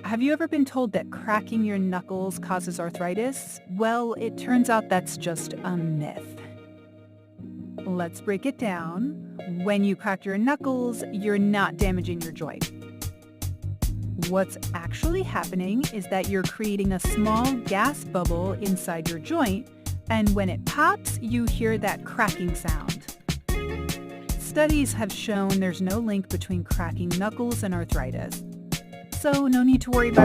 Have you ever been told that cracking your knuckles causes arthritis? Well, it turns out that's just a myth. Let's break it down. When you crack your knuckles, you're not damaging your joint. What's actually happening is that you're creating a small gas bubble inside your joint, and when it pops, you hear that cracking sound. Studies have shown there's no link between cracking knuckles and arthritis. So no need to worry about